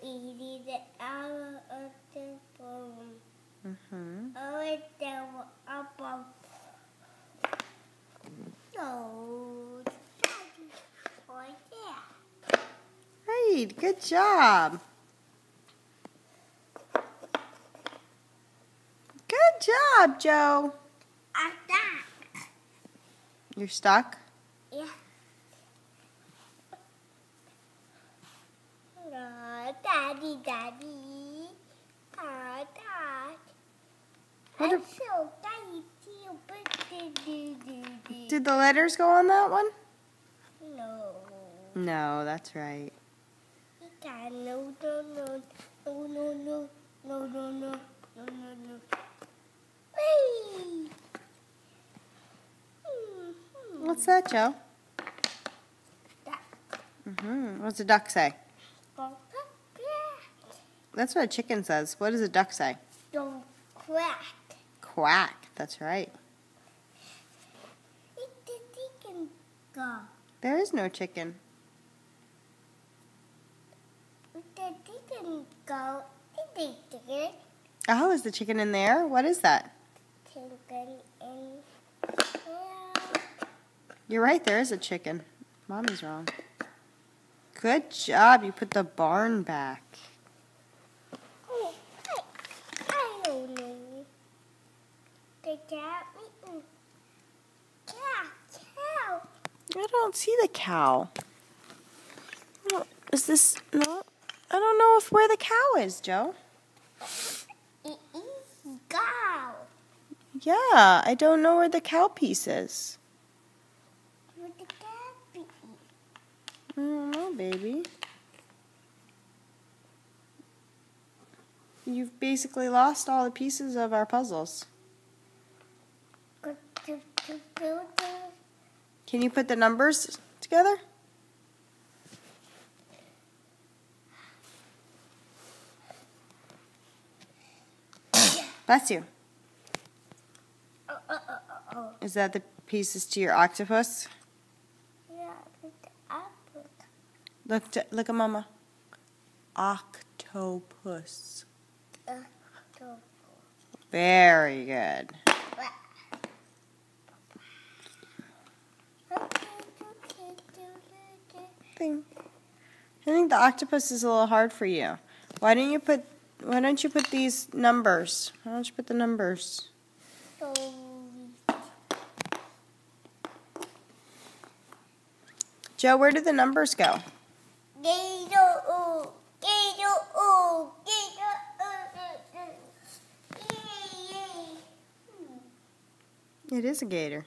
eating the apple of the phone. Mm-hmm. Oh, the apple. No, Daddy, for that. Right, good job. Good job, Joe. I'm stuck. You're stuck? Yeah. No, Daddy, Daddy. Oh, Dad. What I'm are- so tired. Did the letters go on that one? No. No, that's right. No, no, no, no, no, no, no, no, no, no, no. Whee! What's that, Joe? Duck. Mm-hmm. What's a duck say? Don't crack. That's what a chicken says. What does a duck say? Don't crack. Quack. That's right. It's the chicken go. There is no chicken. The chicken go. It's the chicken. Oh, is the chicken in there? What is that? Chicken in. You're right, there is a chicken. Mommy's wrong. Good job. You put the barn back. Oh, I don't know. The cat eating. Cow. I don't see the cow. Is this... No? I don't know where the cow is, Joe. It is cow. Yeah, I don't know where the cow piece is. With the cat eating. I don't know, baby. You've basically lost all the pieces of our puzzles. Can you put the numbers together? Bless you. Is that the pieces to your octopus? Yeah, with the apple. Look at Mama. Octopus. Very good. I think the octopus is a little hard for you. Why don't you put these numbers? Why don't you put the numbers? Joe, where did the numbers go? It is a gator.